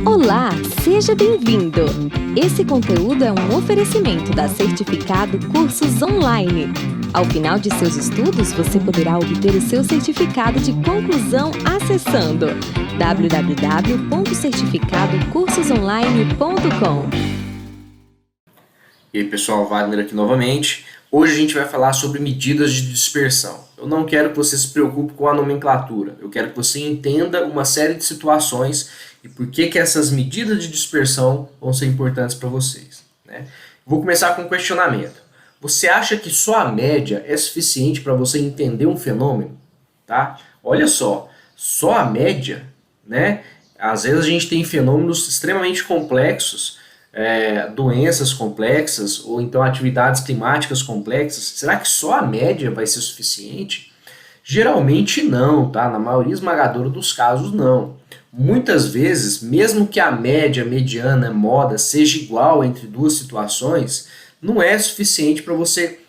Olá, seja bem-vindo! Esse conteúdo é um oferecimento da Certificado Cursos Online. Ao final de seus estudos, você poderá obter o seu certificado de conclusão acessando www.certificadocursosonline.com. E aí pessoal, Wagner aqui novamente. Hoje a gente vai falar sobre medidas de dispersão. Eu não quero que você se preocupe com a nomenclatura, eu quero que você entenda uma série de situações e por que essas medidas de dispersão vão ser importantes para vocês, né? Vou começar com um questionamento. Você acha que só a média é suficiente para você entender um fenômeno? Tá? Olha só a média, né? Às vezes a gente tem fenômenos extremamente complexos, doenças complexas ou então atividades climáticas complexas. Será que só a média vai ser suficiente? Geralmente não, tá? Na maioria esmagadora dos casos não. Muitas vezes, mesmo que a média, mediana, moda seja igual entre duas situações, não é suficiente para você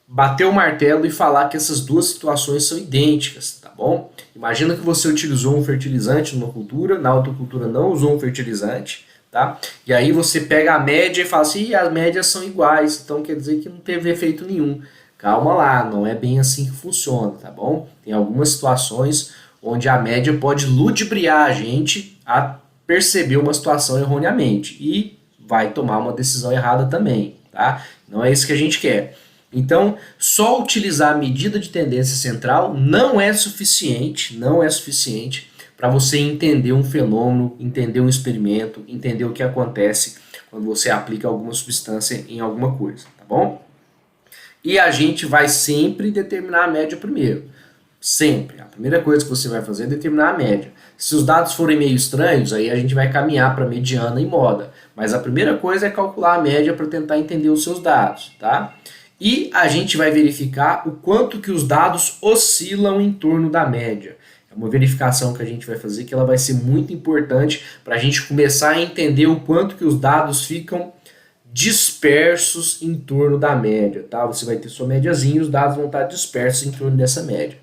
bater o martelo e falar que essas duas situações são idênticas, tá bom? Imagina que você utilizou um fertilizante numa cultura, na outra cultura não usou um fertilizante, tá? E aí você pega a média e fala assim, as médias são iguais, então quer dizer que não teve efeito nenhum. Calma lá, não é bem assim que funciona, tá bom? Tem algumas situações onde a média pode ludibriar a gente a perceber uma situação erroneamente e vai tomar uma decisão errada também, tá? Não é isso que a gente quer. Então, só utilizar a medida de tendência central não é suficiente para você entender um fenômeno, entender um experimento, entender o que acontece quando você aplica alguma substância em alguma coisa, tá bom? E a gente vai sempre determinar a média primeiro. Sempre. A primeira coisa que você vai fazer é determinar a média. Se os dados forem meio estranhos, aí a gente vai caminhar para mediana e moda. Mas a primeira coisa é calcular a média para tentar entender os seus dados, tá? E a gente vai verificar o quanto que os dados oscilam em torno da média. É uma verificação que a gente vai fazer que ela vai ser muito importante para a gente começar a entender o quanto que os dados ficam dispersos em torno da média, tá? Você vai ter sua médiazinha e os dados vão estar dispersos em torno dessa média.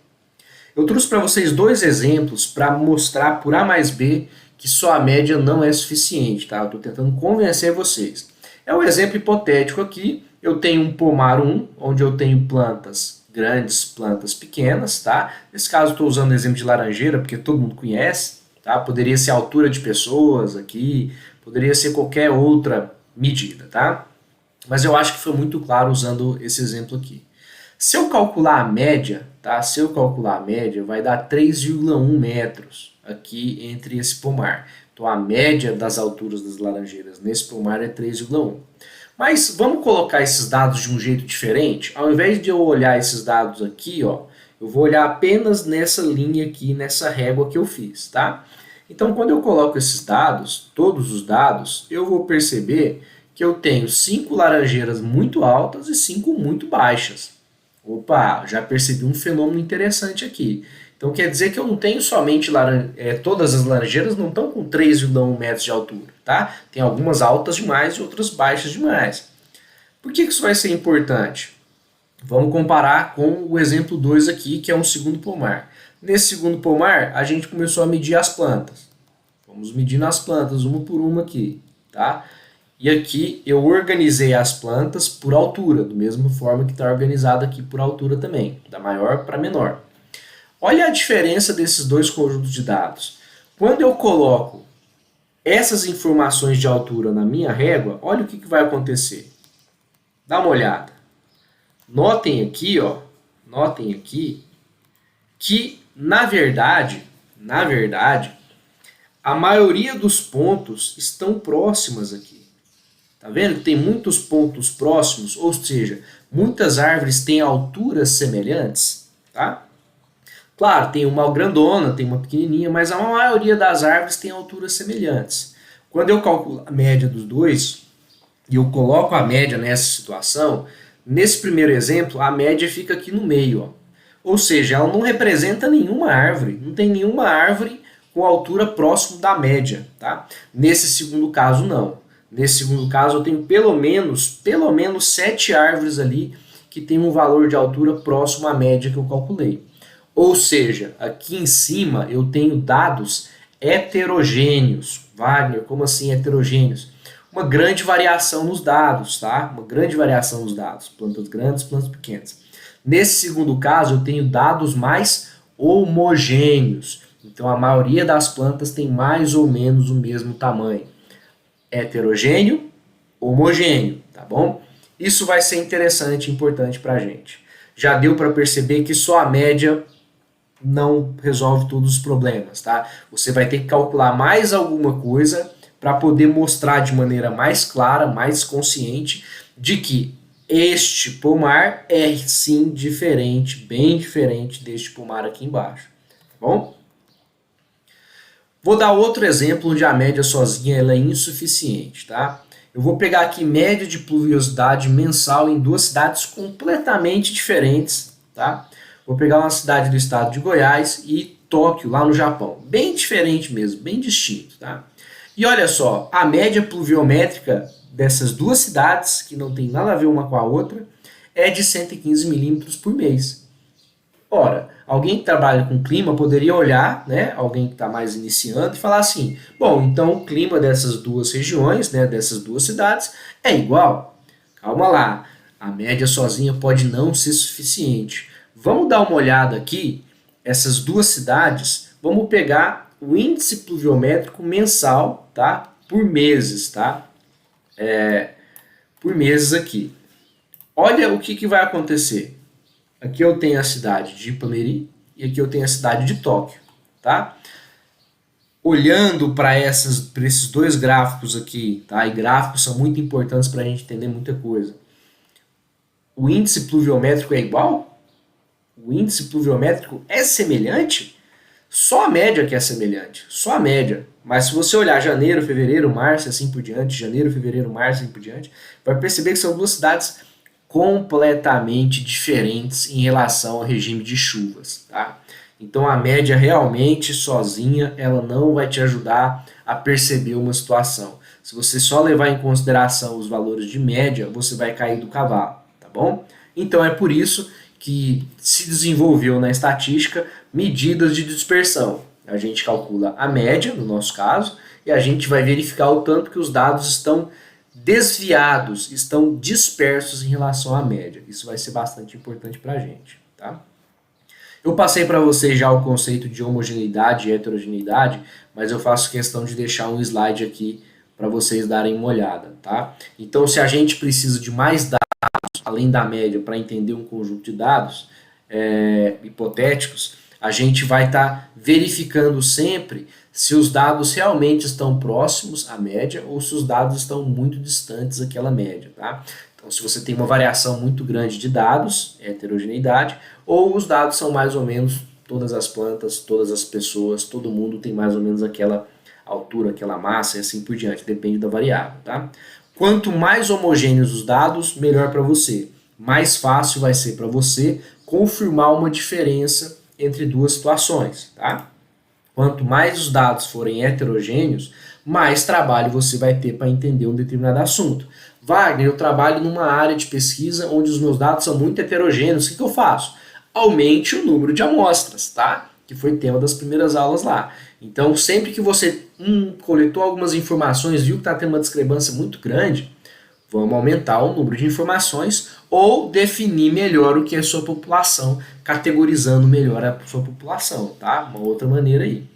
Eu trouxe para vocês dois exemplos para mostrar por A mais B que só a média não é suficiente, tá? Eu estou tentando convencer vocês. É um exemplo hipotético aqui. Eu tenho um pomar 1, onde eu tenho plantas grandes, plantas pequenas, tá? Nesse caso estou usando o exemplo de laranjeira, porque todo mundo conhece, tá? Poderia ser a altura de pessoas aqui, poderia ser qualquer outra medida, tá? Mas eu acho que foi muito claro usando esse exemplo aqui. Se eu calcular a média, tá? Se eu calcular a média, vai dar 3,1 metros aqui entre esse pomar. Então a média das alturas das laranjeiras nesse pomar é 3,1. Mas vamos colocar esses dados de um jeito diferente? Ao invés de eu olhar esses dados aqui, ó, eu vou olhar apenas nessa linha aqui, nessa régua que eu fiz, tá? Então quando eu coloco esses dados, todos os dados, eu vou perceber que eu tenho 5 laranjeiras muito altas e 5 muito baixas. Opa, já percebi um fenômeno interessante aqui. Então quer dizer que eu não tenho somente todas as laranjeiras não estão com 3,1 metros de altura, tá? Tem algumas altas demais e outras baixas demais. Por que isso vai ser importante? Vamos comparar com o exemplo 2 aqui, que é um segundo pomar. Nesse segundo pomar, a gente começou a medir as plantas. Vamos medindo as plantas uma por uma aqui, tá? E aqui eu organizei as plantas por altura, da mesma forma que está organizado aqui por altura também, da maior para menor. Olha a diferença desses dois conjuntos de dados. Quando eu coloco essas informações de altura na minha régua, olha o que vai acontecer. Dá uma olhada. Notem aqui, ó, que na verdade, a maioria dos pontos estão próximas aqui. Tá vendo que tem muitos pontos próximos, ou seja, muitas árvores têm alturas semelhantes, tá? Claro, tem uma grandona, tem uma pequenininha, mas a maioria das árvores tem alturas semelhantes. Quando eu calculo a média dos dois, e eu coloco a média nessa situação, nesse primeiro exemplo, a média fica aqui no meio, ó. Ou seja, ela não representa nenhuma árvore, não tem nenhuma árvore com altura próximo da média, tá? Nesse segundo caso, não. Nesse segundo caso, eu tenho pelo menos 7 árvores ali que tem um valor de altura próximo à média que eu calculei. Ou seja, aqui em cima eu tenho dados heterogêneos, Wagner, como assim heterogêneos? Uma grande variação nos dados, tá? Uma grande variação nos dados, plantas grandes, plantas pequenas. Nesse segundo caso, eu tenho dados mais homogêneos. Então, a maioria das plantas tem mais ou menos o mesmo tamanho. Heterogêneo, homogêneo, tá bom? Isso vai ser interessante e importante para a gente. Já deu para perceber que só a média não resolve todos os problemas, tá? Você vai ter que calcular mais alguma coisa para poder mostrar de maneira mais clara, mais consciente, de que este pomar é sim diferente, bem diferente deste pomar aqui embaixo, tá bom? Vou dar outro exemplo onde a média sozinha ela é insuficiente, tá? Eu vou pegar aqui média de pluviosidade mensal em duas cidades completamente diferentes, tá? Vou pegar uma cidade do estado de Goiás e Tóquio, lá no Japão. Bem diferente mesmo, bem distinto, tá? E olha só, a média pluviométrica dessas duas cidades, que não tem nada a ver uma com a outra, é de 115 milímetros por mês. Ora, alguém que trabalha com clima poderia olhar, né, alguém que está mais iniciando e falar assim, bom, então o clima dessas duas regiões, né, dessas duas cidades é igual. Calma lá, a média sozinha pode não ser suficiente. Vamos dar uma olhada aqui, essas duas cidades, vamos pegar o índice pluviométrico mensal, tá, por meses, tá, por meses aqui. Olha o que vai acontecer. Aqui eu tenho a cidade de Ipameri e aqui eu tenho a cidade de Tóquio, tá? Olhando para esses dois gráficos aqui, tá? E gráficos são muito importantes para a gente entender muita coisa. O índice pluviométrico é igual? O índice pluviométrico é semelhante? Só a média que é semelhante, só a média. Mas se você olhar janeiro, fevereiro, março, assim por diante, janeiro, fevereiro, março, assim por diante, vai perceber que são duas cidades completamente diferentes em relação ao regime de chuvas, tá? Então a média realmente sozinha ela não vai te ajudar a perceber uma situação. Se você só levar em consideração os valores de média, você vai cair do cavalo, tá bom? Então é por isso que se desenvolveu na estatística medidas de dispersão. A gente calcula a média, no nosso caso, e a gente vai verificar o tanto que os dados estão desviados, estão dispersos em relação à média. Isso vai ser bastante importante para a gente, tá? Eu passei para vocês já o conceito de homogeneidade e heterogeneidade, mas eu faço questão de deixar um slide aqui para vocês darem uma olhada, tá? Então, se a gente precisa de mais dados, além da média, para entender um conjunto de dados hipotéticos, a gente vai estar verificando sempre se os dados realmente estão próximos à média ou se os dados estão muito distantes daquela média, tá? Então, se você tem uma variação muito grande de dados, é heterogeneidade, ou os dados são mais ou menos todas as plantas, todas as pessoas, todo mundo tem mais ou menos aquela altura, aquela massa e assim por diante, depende da variável, tá? Quanto mais homogêneos os dados, melhor para você. Mais fácil vai ser para você confirmar uma diferença entre duas situações, tá? Quanto mais os dados forem heterogêneos, mais trabalho você vai ter para entender um determinado assunto. Wagner, eu trabalho numa área de pesquisa onde os meus dados são muito heterogêneos, o que eu faço? Aumente o número de amostras, tá? Que foi tema das primeiras aulas lá. Então, sempre que você coletou algumas informações, viu que está tendo uma discrepância muito grande, vamos aumentar o número de informações ou definir melhor o que é a sua população, categorizando melhor a sua população, tá? Uma outra maneira aí.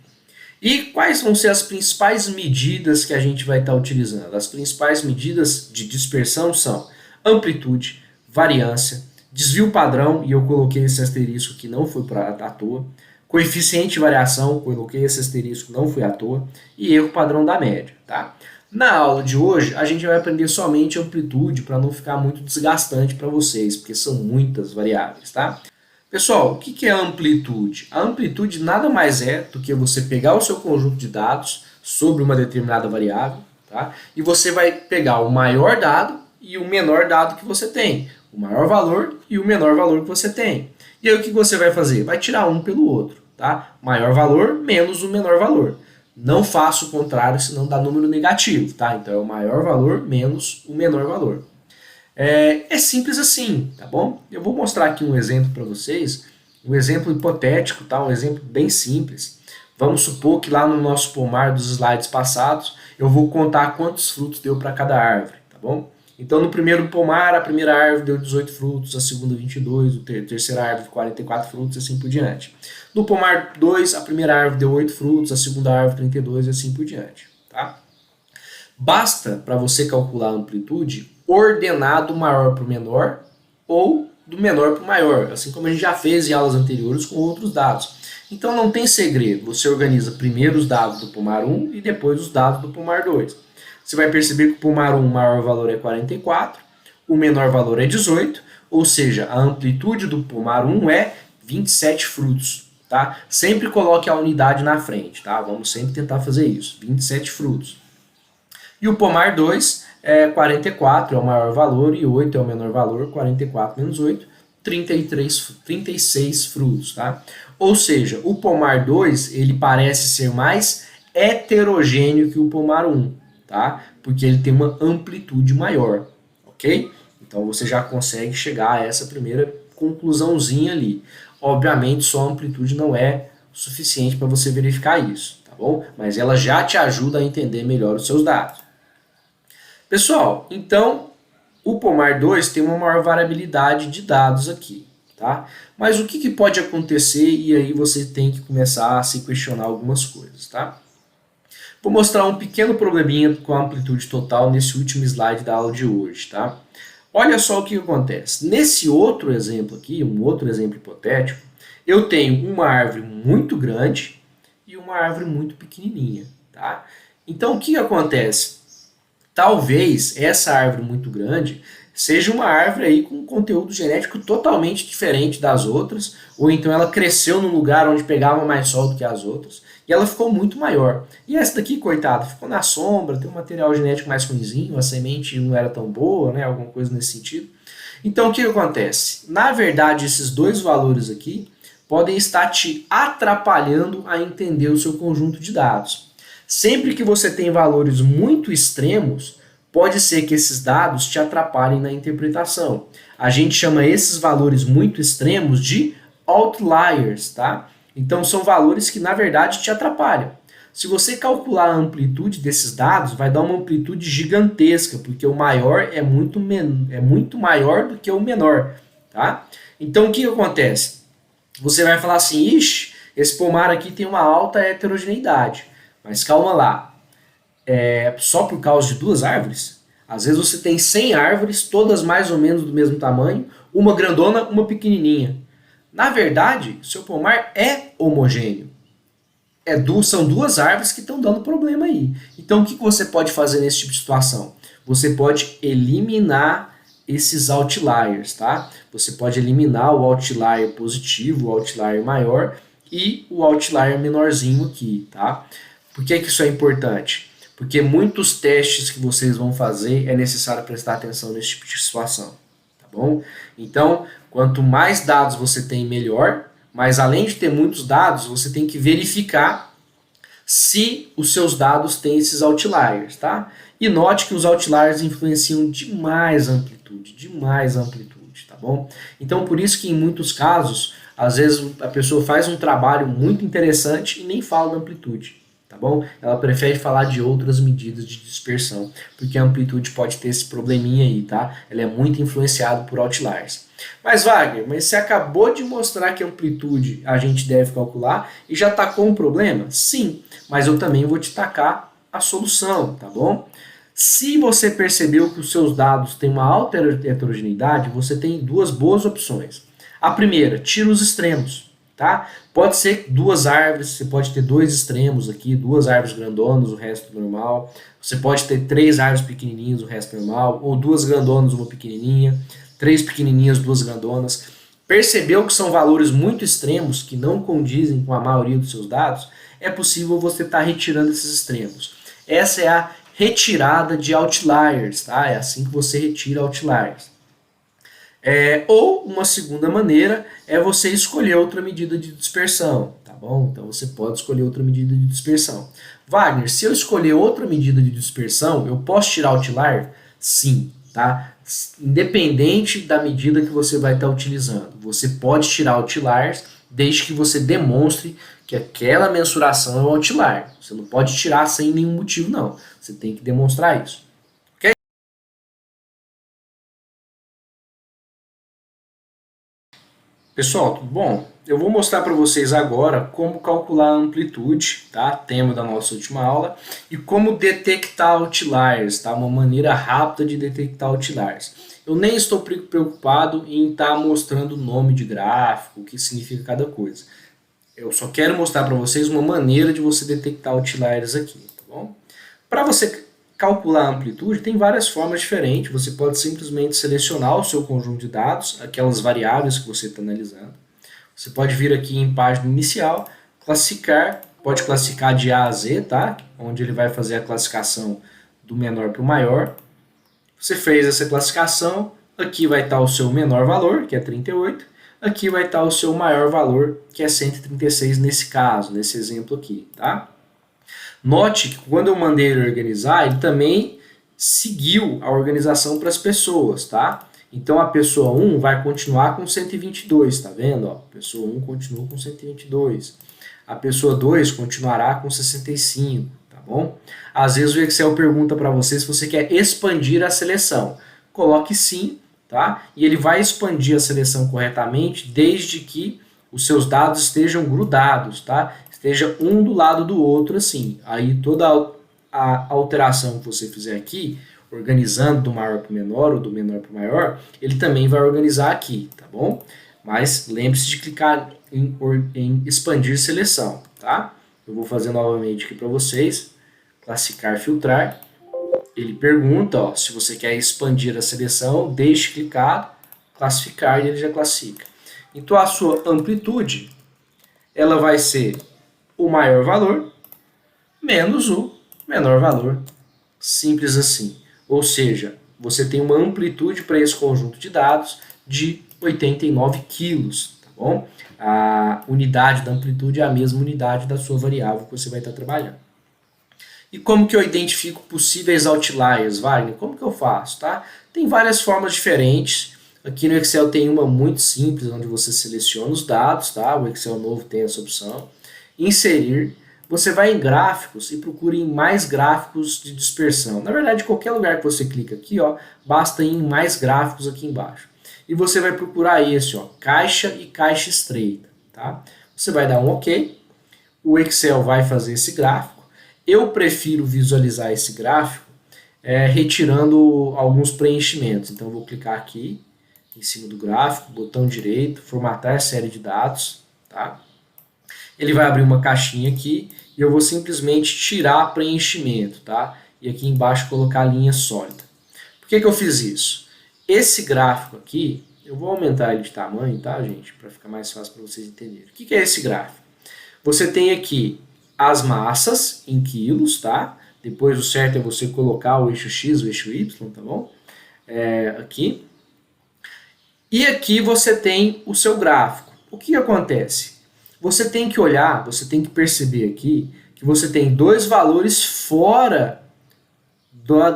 E quais vão ser as principais medidas que a gente vai estar utilizando? As principais medidas de dispersão são amplitude, variância, desvio padrão, e eu coloquei esse asterisco que não foi à toa, coeficiente de variação, coloquei esse asterisco, não foi à toa, e erro padrão da média, tá? Na aula de hoje, a gente vai aprender somente amplitude para não ficar muito desgastante para vocês, porque são muitas variáveis, tá? Pessoal, o que é a amplitude? A amplitude nada mais é do que você pegar o seu conjunto de dados sobre uma determinada variável, tá? E você vai pegar o maior dado e o menor dado que você tem, o maior valor e o menor valor que você tem. E aí o que você vai fazer? Vai tirar um pelo outro, tá? Maior valor menos o menor valor. Não faça o contrário, senão dá número negativo, tá? Então é o maior valor menos o menor valor. É simples assim, tá bom? Eu vou mostrar aqui um exemplo para vocês, um exemplo hipotético, tá? Um exemplo bem simples. Vamos supor que lá no nosso pomar dos slides passados, eu vou contar quantos frutos deu para cada árvore, tá bom? Então, no primeiro pomar, a primeira árvore deu 18 frutos, a segunda 22, a terceira árvore 44 frutos e assim por diante. No pomar 2, a primeira árvore deu 8 frutos, a segunda árvore 32 e assim por diante, tá? Basta para você calcular a amplitude ordenar do maior para o menor ou do menor para o maior, assim como a gente já fez em aulas anteriores com outros dados. Então não tem segredo, você organiza primeiro os dados do pomar 1 e depois os dados do pomar 2. Você vai perceber que o pomar 1 o maior valor é 44, o menor valor é 18, ou seja, a amplitude do pomar 1 é 27 frutos. Tá? Sempre coloque a unidade na frente, tá? Vamos sempre tentar fazer isso, 27 frutos. E o pomar 2 é 44, é o maior valor, e 8 é o menor valor, 44 menos 8, 36 frutos, tá? Ou seja, o pomar 2, ele parece ser mais heterogêneo que o pomar 1, tá? Porque ele tem uma amplitude maior, ok? Então você já consegue chegar a essa primeira conclusãozinha ali. Obviamente, só a amplitude não é suficiente para você verificar isso, tá bom? Mas ela já te ajuda a entender melhor os seus dados. Pessoal, então o pomar 2 tem uma maior variabilidade de dados aqui, tá? Mas o que pode acontecer e aí você tem que começar a se questionar algumas coisas, tá? Vou mostrar um pequeno probleminha com a amplitude total nesse último slide da aula de hoje, tá? Olha só o que acontece. Nesse outro exemplo aqui, um outro exemplo hipotético, eu tenho uma árvore muito grande e uma árvore muito pequenininha, tá? Então o que acontece? Talvez essa árvore muito grande seja uma árvore aí com um conteúdo genético totalmente diferente das outras, ou então ela cresceu num lugar onde pegava mais sol do que as outras, e ela ficou muito maior. E essa daqui, coitada, ficou na sombra, tem um material genético mais ruinzinho, a semente não era tão boa, né, alguma coisa nesse sentido. Então o que acontece? Na verdade, esses dois valores aqui podem estar te atrapalhando a entender o seu conjunto de dados. Sempre que você tem valores muito extremos, pode ser que esses dados te atrapalhem na interpretação. A gente chama esses valores muito extremos de outliers, tá? Então são valores que na verdade te atrapalham. Se você calcular a amplitude desses dados, vai dar uma amplitude gigantesca, porque o maior é muito maior do que o menor, tá? Então o que acontece? Você vai falar assim, ixi, esse pomar aqui tem uma alta heterogeneidade. Mas calma lá, só por causa de duas árvores? Às vezes você tem 100 árvores, todas mais ou menos do mesmo tamanho, uma grandona, uma pequenininha. Na verdade, seu pomar é homogêneo. São duas árvores que estão dando problema aí. Então o que você pode fazer nesse tipo de situação? Você pode eliminar esses outliers, tá? Você pode eliminar o outlier positivo, o outlier maior e o outlier menorzinho aqui, tá? Por que isso é importante? Porque muitos testes que vocês vão fazer é necessário prestar atenção nesse tipo de situação, tá bom? Então, quanto mais dados você tem, melhor, mas além de ter muitos dados, você tem que verificar se os seus dados têm esses outliers, tá? E note que os outliers influenciam demais a amplitude, tá bom? Então, por isso que em muitos casos, às vezes a pessoa faz um trabalho muito interessante e nem fala da amplitude. Tá bom? Ela prefere falar de outras medidas de dispersão, porque a amplitude pode ter esse probleminha aí, tá? Ela é muito influenciada por outliers. Mas Wagner, você acabou de mostrar que a amplitude a gente deve calcular e já tacou um problema? Sim, mas eu também vou te tacar a solução, tá bom? Se você percebeu que os seus dados têm uma alta heterogeneidade, você tem duas boas opções. A primeira, tira os extremos. Tá? Pode ser duas árvores, você pode ter dois extremos aqui, duas árvores grandonas, o resto normal. Você pode ter três árvores pequenininhas, o resto normal, ou duas grandonas, uma pequenininha, três pequenininhas, duas grandonas. Percebeu que são valores muito extremos, que não condizem com a maioria dos seus dados? É possível você estar retirando esses extremos. Essa é a retirada de outliers, tá? É assim que você retira outliers. Ou uma segunda maneira é você escolher outra medida de dispersão, tá bom? Então você pode escolher outra medida de dispersão. Wagner, se eu escolher outra medida de dispersão, eu posso tirar outlier? Sim, tá? Independente da medida que você vai estar utilizando. Você pode tirar outliers desde que você demonstre que aquela mensuração é um outlier. Você não pode tirar sem nenhum motivo, não. Você tem que demonstrar isso. Ok? Pessoal, tudo bom? Eu vou mostrar para vocês agora como calcular a amplitude, tá? Tema da nossa última aula, e como detectar outliers, tá? Uma maneira rápida de detectar outliers. Eu nem estou preocupado em estar mostrando o nome de gráfico, o que significa cada coisa. Eu só quero mostrar para vocês uma maneira de você detectar outliers aqui, tá bom? Para você calcular a amplitude, tem várias formas diferentes. Você pode simplesmente selecionar o seu conjunto de dados, aquelas variáveis que você está analisando. Você pode vir aqui em página inicial, classificar, pode classificar de A a Z, tá? Onde ele vai fazer a classificação do menor para o maior. Você fez essa classificação, aqui vai estar o seu menor valor, que é 38. Aqui vai estar o seu maior valor, que é 136 nesse caso, nesse exemplo aqui, tá? Note que quando eu mandei ele organizar, ele também seguiu a organização para as pessoas, tá? Então a pessoa 1 vai continuar com 122, tá vendo? Ó, a pessoa 1 continua com 122. A pessoa 2 continuará com 65, tá bom? Às vezes o Excel pergunta para você se você quer expandir a seleção. Coloque sim, tá? E ele vai expandir a seleção corretamente desde que os seus dados estejam grudados, tá? Esteja um do lado do outro assim. Aí toda a alteração que você fizer aqui, organizando do maior para o menor ou do menor para o maior, ele também vai organizar aqui, tá bom? Mas lembre-se de clicar em expandir seleção, tá? Eu vou fazer novamente aqui para vocês, classificar, filtrar. Ele pergunta, ó, se você quer expandir a seleção, deixe clicado, classificar e ele já classifica. Então a sua amplitude, ela vai ser o maior valor menos o menor valor. Simples assim. Ou seja, você tem uma amplitude para esse conjunto de dados de 89 quilos, tá bom? A unidade da amplitude é a mesma unidade da sua variável que você vai estar trabalhando. E como que eu identifico possíveis outliers, Wagner? Como que eu faço, tá? Tem várias formas diferentes. Aqui no Excel tem uma muito simples, onde você seleciona os dados, tá? O Excel novo tem essa opção. Inserir. Você vai em gráficos e procura em mais gráficos de dispersão. Na verdade, qualquer lugar que você clica aqui, ó, basta ir em mais gráficos aqui embaixo. E você vai procurar esse, ó, caixa e caixa estreita, tá? Você vai dar um OK. O Excel vai fazer esse gráfico. Eu prefiro visualizar esse gráfico retirando alguns preenchimentos. Então, eu vou clicar aqui em cima do gráfico, botão direito, formatar série de dados, tá? Ele vai abrir uma caixinha aqui e eu vou simplesmente tirar preenchimento, tá? E aqui embaixo colocar a linha sólida. Por que eu fiz isso? Esse gráfico aqui, eu vou aumentar ele de tamanho, tá, gente? Para ficar mais fácil para vocês entenderem. O que é esse gráfico? Você tem aqui as massas em quilos, tá? Depois o certo é você colocar o eixo X, o eixo Y, tá bom? Aqui. E aqui você tem o seu gráfico. O que acontece? Você tem que olhar, você tem que perceber aqui que você tem dois valores fora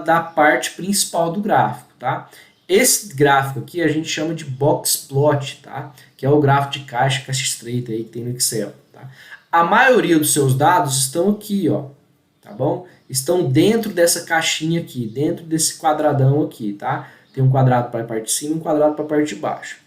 da parte principal do gráfico, tá? Esse gráfico aqui a gente chama de box plot, tá? Que é o gráfico de caixa estreita aí que tem no Excel, tá? A maioria dos seus dados estão aqui, ó, tá bom? Estão dentro dessa caixinha aqui, dentro desse quadradão aqui, tá? Tem um quadrado para a parte de cima e um quadrado para a parte de baixo.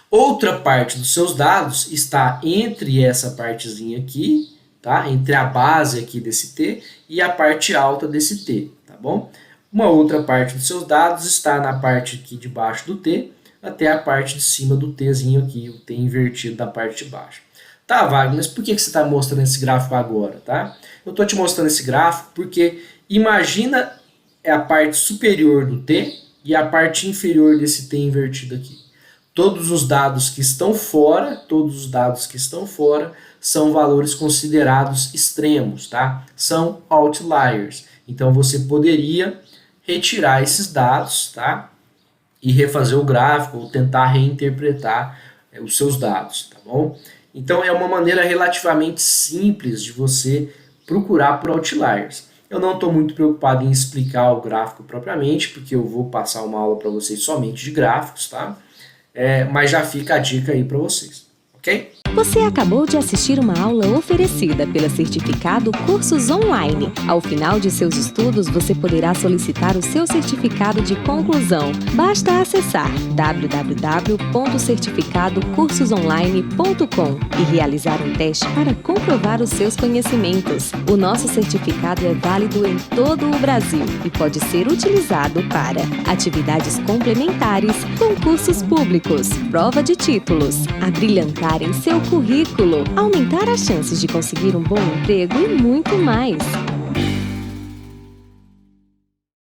Outra parte dos seus dados está entre essa partezinha aqui, tá? Entre a base aqui desse T e a parte alta desse T, tá bom? Uma outra parte dos seus dados está na parte aqui de baixo do T até a parte de cima do Tzinho aqui, o T invertido da parte de baixo. Tá, Wagner, mas por que você está mostrando esse gráfico agora, tá? Eu estou te mostrando esse gráfico porque imagina a parte superior do T e a parte inferior desse T invertido aqui. Todos os dados que estão fora, são valores considerados extremos, tá? São outliers. Então você poderia retirar esses dados, tá? E refazer o gráfico ou tentar reinterpretar os seus dados, tá bom? Então é uma maneira relativamente simples de você procurar por outliers. Eu não estou muito preocupado em explicar o gráfico propriamente, porque eu vou passar uma aula para vocês somente de gráficos, tá? Mas já fica a dica aí para vocês, ok? ok? Você acabou de assistir uma aula oferecida pela Certificado Cursos Online. Ao final de seus estudos, você poderá solicitar o seu certificado de conclusão. Basta acessar www.certificadocursosonline.com e realizar um teste para comprovar os seus conhecimentos. O nosso certificado é válido em todo o Brasil e pode ser utilizado para atividades complementares, concursos públicos, prova de títulos, abrilhantar em seu currículo, aumentar as chances de conseguir um bom emprego e muito mais.